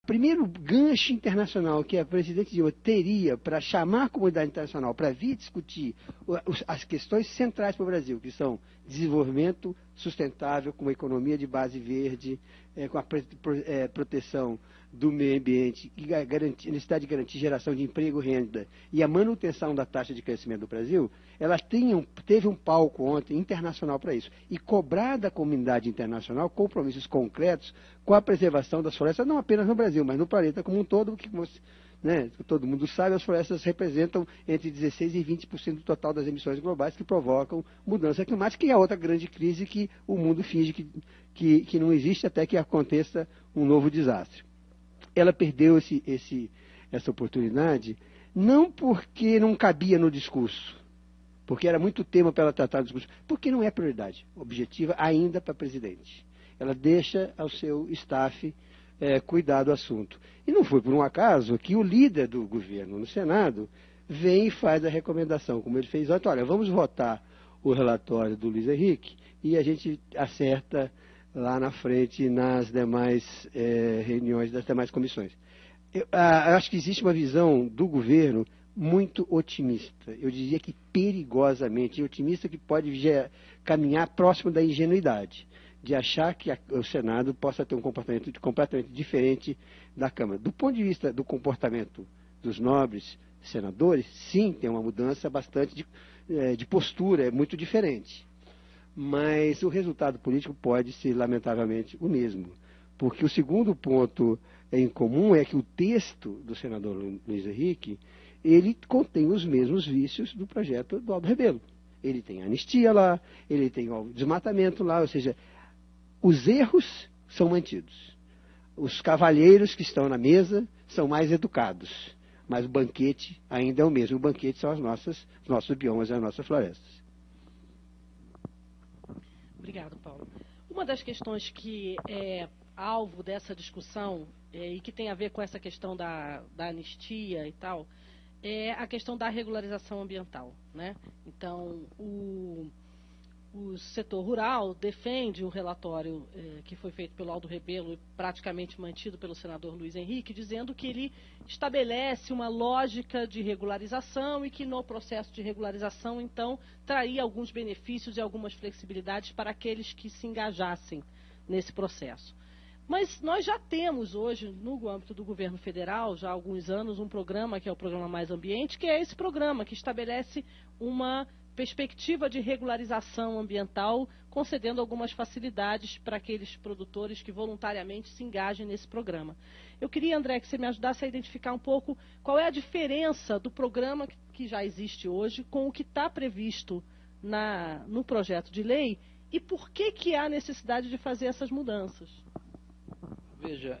primeiro gancho internacional que a presidente Dilma teria para chamar a comunidade internacional para vir discutir as questões centrais para o Brasil, que são desenvolvimento sustentável, com uma economia de base verde, com a proteção do meio ambiente, e a necessidade de garantir geração de emprego e renda e a manutenção da taxa de crescimento do Brasil, ela teve um palco ontem internacional para isso. E cobrar da comunidade internacional compromissos concretos com a preservação das florestas, não apenas no Brasil, mas no planeta como um todo, que todo mundo sabe, as florestas representam entre 16% e 20% do total das emissões globais que provocam mudança climática, e é outra grande crise que o mundo finge que não existe até que aconteça um novo desastre. Ela perdeu essa oportunidade, não porque não cabia no discurso, porque era muito tema para ela tratar do discurso, porque não é prioridade objetiva ainda para a presidente. Ela deixa ao seu staff cuidar do assunto. E não foi por um acaso que o líder do governo no Senado vem e faz a recomendação, como ele fez ontem: olha, vamos votar o relatório do Luiz Henrique e a gente acerta lá na frente nas demais reuniões das demais comissões. Eu acho que existe uma visão do governo muito otimista, eu diria que perigosamente otimista, que pode caminhar próximo da ingenuidade, de achar que o Senado possa ter um comportamento completamente diferente da Câmara. Do ponto de vista do comportamento dos nobres senadores, sim, tem uma mudança bastante de postura, é muito diferente. Mas o resultado político pode ser, lamentavelmente, o mesmo. Porque o segundo ponto em comum é que o texto do senador Luiz Henrique, ele contém os mesmos vícios do projeto do Aldo Rebelo. Ele tem anistia lá, ele tem o desmatamento lá, ou seja, os erros são mantidos. Os cavalheiros que estão na mesa são mais educados, mas o banquete ainda é o mesmo. O banquete são os nossos biomas e as nossas florestas. Obrigado, Paulo. Uma das questões que é alvo dessa discussão e que tem a ver com essa questão da anistia e tal, é a questão da regularização ambiental, né? Então, o setor rural defende o relatório que foi feito pelo Aldo Rebelo e praticamente mantido pelo senador Luiz Henrique, dizendo que ele estabelece uma lógica de regularização e que no processo de regularização, então, traria alguns benefícios e algumas flexibilidades para aqueles que se engajassem nesse processo. Mas nós já temos hoje, no âmbito do governo federal, já há alguns anos, um programa que é o Programa Mais Ambiente, que é esse programa que estabelece uma perspectiva de regularização ambiental, concedendo algumas facilidades para aqueles produtores que voluntariamente se engajem nesse programa. Eu queria, André, que você me ajudasse a identificar um pouco qual é a diferença do programa que já existe hoje com o que está previsto no projeto de lei e por que há necessidade de fazer essas mudanças. Veja,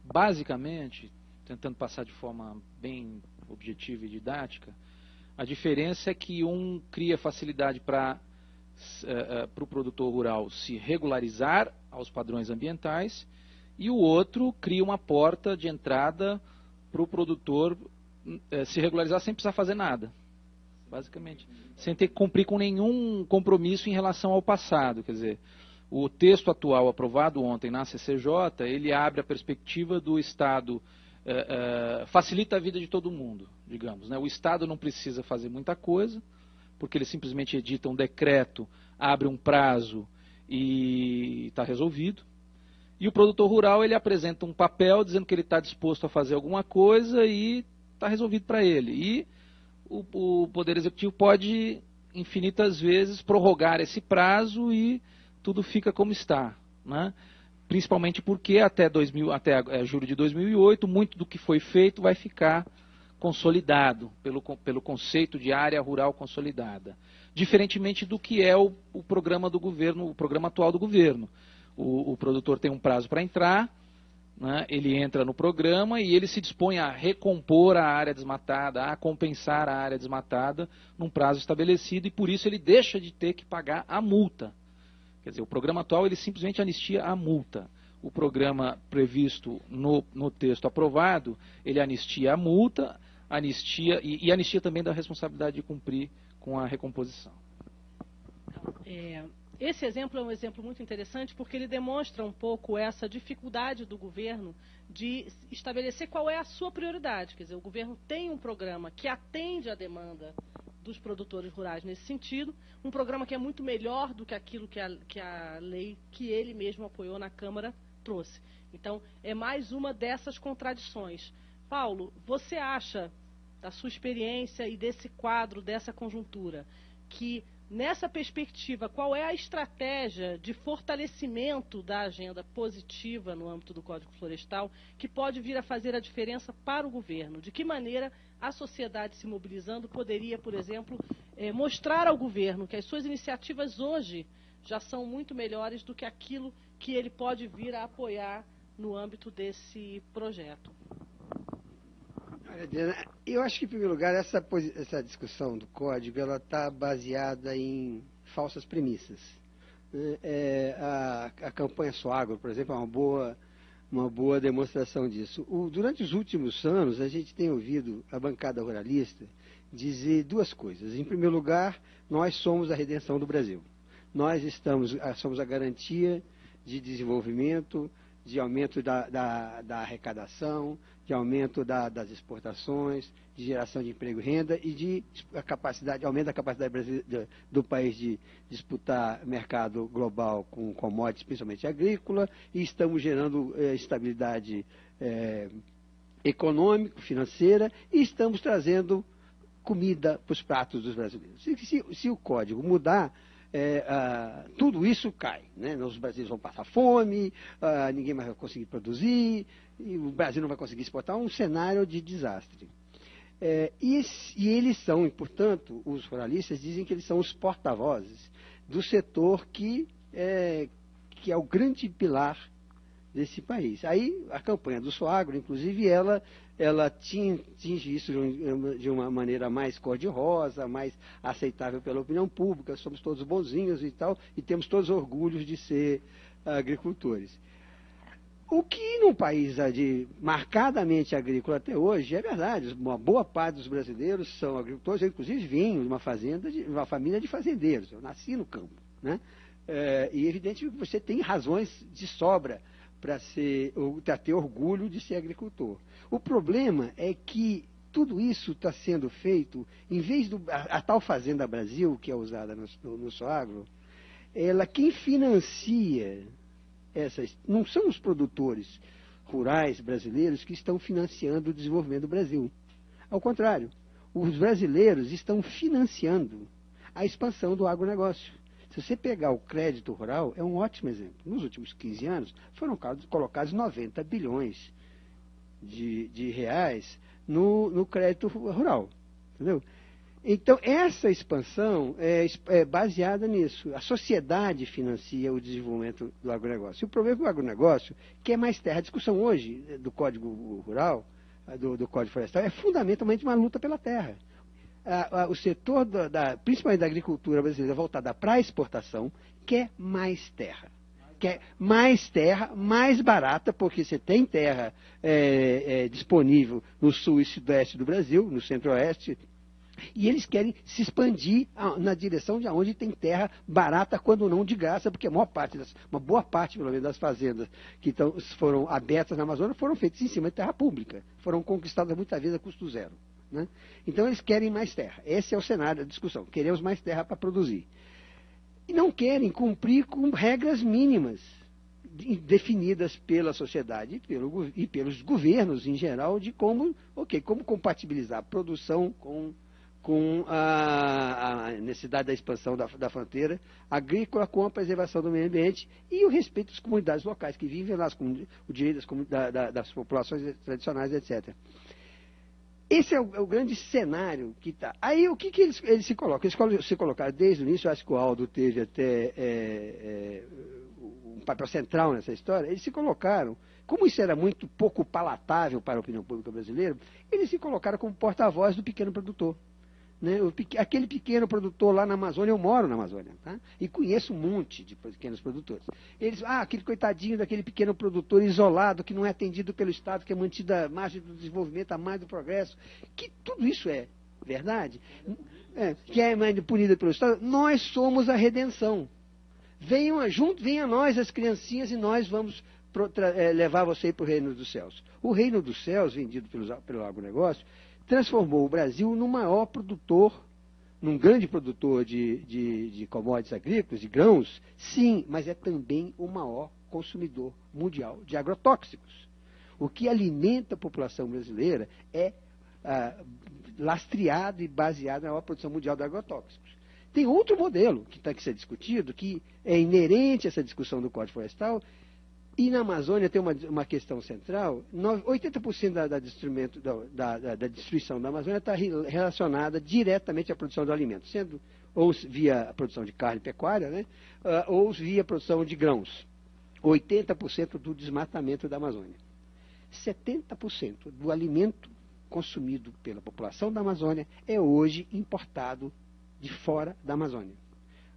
basicamente, tentando passar de forma bem objetiva e didática, a diferença é que um cria facilidade para o produtor rural se regularizar aos padrões ambientais e o outro cria uma porta de entrada para o produtor se regularizar sem precisar fazer nada, basicamente, sem ter que cumprir com nenhum compromisso em relação ao passado. Quer dizer, o texto atual aprovado ontem na CCJ, ele abre a perspectiva do Estado, facilita a vida de todo mundo, digamos, né? O Estado não precisa fazer muita coisa, porque ele simplesmente edita um decreto, abre um prazo e está resolvido. E o produtor rural, ele apresenta um papel dizendo que ele está disposto a fazer alguma coisa e está resolvido para ele. E o Poder Executivo pode, infinitas vezes, prorrogar esse prazo e tudo fica como está, né? Principalmente porque até julho de 2008, muito do que foi feito vai ficar consolidado pelo conceito de área rural consolidada. Diferentemente do que é o programa do governo, o programa atual do governo. O produtor tem um prazo para entrar, né? Ele entra no programa e ele se dispõe a recompor a área desmatada, a compensar a área desmatada num prazo estabelecido e por isso ele deixa de ter que pagar a multa. Quer dizer, o programa atual ele simplesmente anistia a multa. O programa previsto no texto aprovado, ele anistia a multa, anistia também da responsabilidade de cumprir com a recomposição. esse exemplo é um exemplo muito interessante porque ele demonstra um pouco essa dificuldade do governo de estabelecer qual é a sua prioridade. Quer dizer, o governo tem um programa que atende à demanda dos produtores rurais nesse sentido, um programa que é muito melhor do que aquilo que a lei que ele mesmo apoiou na Câmara trouxe. Então, é mais uma dessas contradições. Paulo, você acha, da sua experiência e desse quadro, dessa conjuntura, que nessa perspectiva, qual é a estratégia de fortalecimento da agenda positiva no âmbito do Código Florestal que pode vir a fazer a diferença para o governo? De que maneira a sociedade se mobilizando poderia, por exemplo, mostrar ao governo que as suas iniciativas hoje já são muito melhores do que aquilo que ele pode vir a apoiar no âmbito desse projeto? Eu acho que, em primeiro lugar, essa discussão do Código está baseada em falsas premissas. A campanha Soagro, por exemplo, é uma boa demonstração disso. Durante os últimos anos, a gente tem ouvido a bancada ruralista dizer duas coisas. Em primeiro lugar, nós somos a redenção do Brasil. Nós somos a garantia de desenvolvimento, de aumento da arrecadação, de aumento das exportações, de geração de emprego e renda e de aumento da capacidade do país de disputar mercado global com commodities, principalmente agrícola, e estamos gerando estabilidade econômica, financeira, e estamos trazendo comida para os pratos dos brasileiros. Se o código mudar, tudo isso cai, né? Os brasileiros vão passar fome, ninguém mais vai conseguir produzir, e o Brasil não vai conseguir exportar, um cenário de desastre. E eles são, e, portanto, os ruralistas dizem que eles são os porta-vozes do setor que é o grande pilar desse país. Aí a campanha do Soagro, inclusive, ela atinge isso de uma maneira mais cor-de-rosa, mais aceitável pela opinião pública, somos todos bonzinhos e tal, e temos todos orgulhos de ser agricultores. O que num país marcadamente agrícola até hoje é verdade, uma boa parte dos brasileiros são agricultores, eu inclusive venho de uma família de fazendeiros, eu nasci no campo, né? E evidente que você tem razões de sobra para ter orgulho de ser agricultor. O problema é que tudo isso está sendo feito, em vez a tal Fazenda Brasil, que é usada no Soagro, quem financia não são os produtores rurais brasileiros que estão financiando o desenvolvimento do Brasil. Ao contrário, os brasileiros estão financiando a expansão do agronegócio. Se você pegar o crédito rural, é um ótimo exemplo. Nos últimos 15 anos, foram colocados 90 bilhões de reais no crédito rural. Entendeu? Então, essa expansão é baseada nisso. A sociedade financia o desenvolvimento do agronegócio. E o problema do agronegócio, que é mais terra. A discussão hoje do Código Rural, do Código Florestal, é fundamentalmente uma luta pela terra. O setor, principalmente da agricultura brasileira voltada para a exportação, quer mais terra. Quer mais terra, mais barata, porque você tem terra disponível no sul e sudeste do Brasil, no centro-oeste, e eles querem se expandir na direção de onde tem terra barata, quando não de graça, porque uma boa parte, pelo menos, das fazendas que foram abertas na Amazônia foram feitas em cima de terra pública, foram conquistadas muitas vezes a custo zero. Né? Então eles querem mais terra. Esse é o cenário da discussão. Queremos mais terra para produzir. E não querem cumprir com regras mínimas definidas pela sociedade e pelos governos em geral de como compatibilizar a produção com a necessidade da expansão da fronteira agrícola com a preservação do meio ambiente e o respeito às comunidades locais que vivem lá, o direito das populações tradicionais, etc. Esse é o grande cenário que está. Aí o que eles se colocam? Eles se colocaram desde o início, eu acho que o Aldo teve até um papel central nessa história, eles se colocaram, como isso era muito pouco palatável para a opinião pública brasileira, eles se colocaram como porta-voz do pequeno produtor. Né? Aquele pequeno produtor lá na Amazônia, eu moro na Amazônia, tá? E conheço um monte de pequenos produtores. Eles, aquele coitadinho daquele pequeno produtor isolado, que não é atendido pelo Estado, que é mantido à margem do desenvolvimento, à margem do progresso, que tudo isso é verdade, que é punido pelo Estado. Nós somos a redenção. venham a nós, as criancinhas, e nós vamos levar você para o reino dos céus. O reino dos céus, vendido pelo agronegócio, transformou o Brasil no maior produtor, num grande produtor de commodities agrícolas, de grãos, sim, mas é também o maior consumidor mundial de agrotóxicos. O que alimenta a população brasileira é lastreado e baseado na maior produção mundial de agrotóxicos. Tem outro modelo que tem que ser discutido, que é inerente a essa discussão do Código Florestal, e na Amazônia tem uma questão central: 80% da destruição da Amazônia está relacionada diretamente à produção de alimentos, sendo ou via a produção de carne e pecuária, né, ou via a produção de grãos. 80% do desmatamento da Amazônia. 70% do alimento consumido pela população da Amazônia é hoje importado de fora da Amazônia.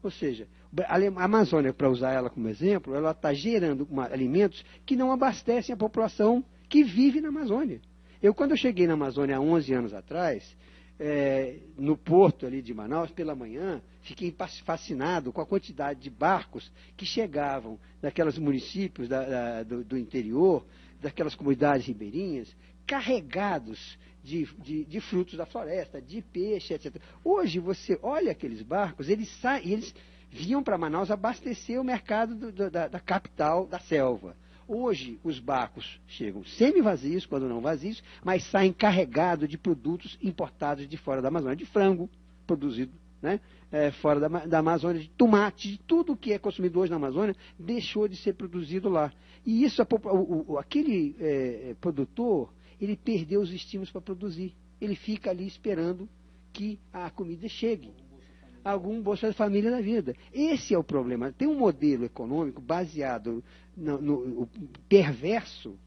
Ou seja, a Amazônia, para usar ela como exemplo, ela está gerando alimentos que não abastecem a população que vive na Amazônia. Quando eu cheguei na Amazônia há 11 anos atrás, no porto ali de Manaus, pela manhã, fiquei fascinado com a quantidade de barcos que chegavam daqueles municípios do interior, daquelas comunidades ribeirinhas, carregados de frutos da floresta, de peixe, etc. Hoje, você olha aqueles barcos, eles vinham para Manaus abastecer o mercado da capital da selva. Hoje, os barcos chegam semi-vazios, quando não vazios, mas saem carregados de produtos importados de fora da Amazônia, de frango produzido, né, fora da Amazônia, de tomate, de tudo que é consumido hoje na Amazônia, deixou de ser produzido lá. E isso, aquele produtor, ele perdeu os estímulos para produzir. Ele fica ali esperando que a comida chegue. Algum Bolsa Família na vida. Esse é o problema. Tem um modelo econômico baseado no perverso,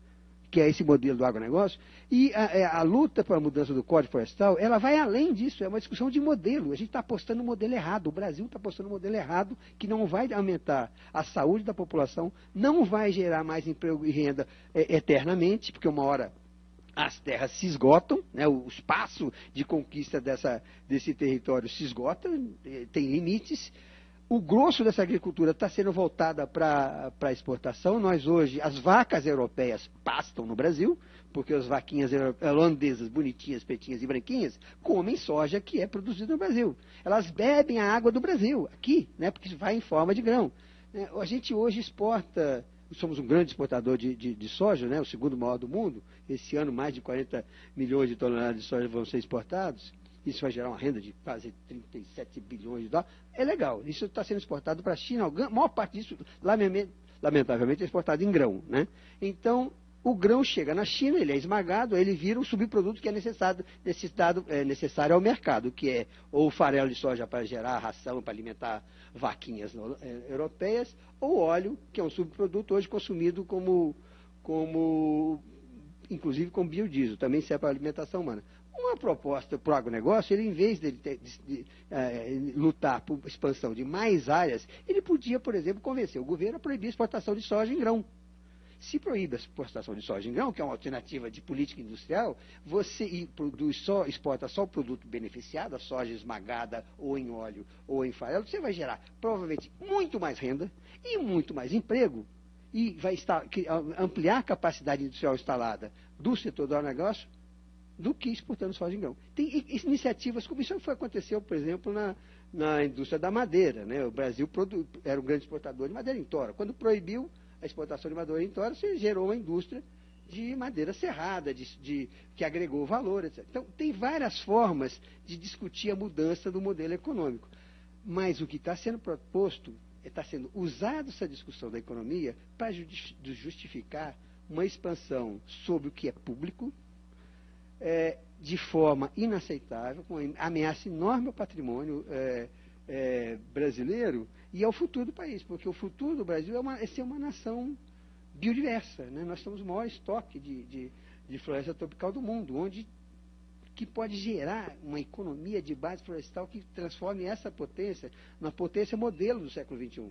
que é esse modelo do agronegócio, e a luta pela mudança do Código Florestal, ela vai além disso, é uma discussão de modelo. A gente está apostando no modelo errado, o Brasil está apostando no modelo errado, que não vai aumentar a saúde da população, não vai gerar mais emprego e renda eternamente, porque uma hora as terras se esgotam, né, o espaço de conquista desse território se esgota, tem limites. O grosso dessa agricultura está sendo voltada para a exportação. Nós hoje, as vacas europeias pastam no Brasil, porque as vaquinhas holandesas, bonitinhas, pretinhas e branquinhas, comem soja que é produzida no Brasil. Elas bebem a água do Brasil, aqui, né, porque vai em forma de grão. A gente hoje exporta... Somos um grande exportador de soja, né, o segundo maior do mundo. Esse ano, mais de 40 milhões de toneladas de soja vão ser exportados. Isso vai gerar uma renda de quase 37 bilhões de dólares. É legal. Isso está sendo exportado para a China. A maior parte disso, lamentavelmente, é exportado em grão, né? Então, o grão chega na China, ele é esmagado, ele vira um subproduto que é necessário ao mercado, que é ou o farelo de soja para gerar ração, para alimentar vaquinhas europeias, ou óleo, que é um subproduto hoje consumido inclusive como biodiesel, também serve para a alimentação humana. Uma proposta para o agronegócio, ele, em vez de lutar por expansão de mais áreas, ele podia, por exemplo, convencer o governo a proibir a exportação de soja em grão. Se proíbe a exportação de soja em grão, que é uma alternativa de política industrial, você exporta só o produto beneficiado, a soja esmagada ou em óleo ou em farelo, você vai gerar provavelmente muito mais renda e muito mais emprego, e vai ampliar a capacidade industrial instalada do setor do agronegócio do que exportando soja em grão. Tem iniciativas como isso aconteceu, por exemplo, na indústria da madeira, né? O Brasil era um grande exportador de madeira em tora. Quando proibiu a exportação de madeira em tora, você gerou uma indústria de madeira serrada, que agregou valor, etc. Então, tem várias formas de discutir a mudança do modelo econômico. Mas o que está sendo proposto, está sendo usado essa discussão da economia para justificar uma expansão sobre o que é público, de forma inaceitável, com uma ameaça enorme ao patrimônio brasileiro e ao futuro do país, porque o futuro do Brasil é ser uma nação biodiversa, né? Nós somos o maior estoque de floresta tropical do mundo, que pode gerar uma economia de base florestal que transforme essa potência numa potência modelo do século XXI.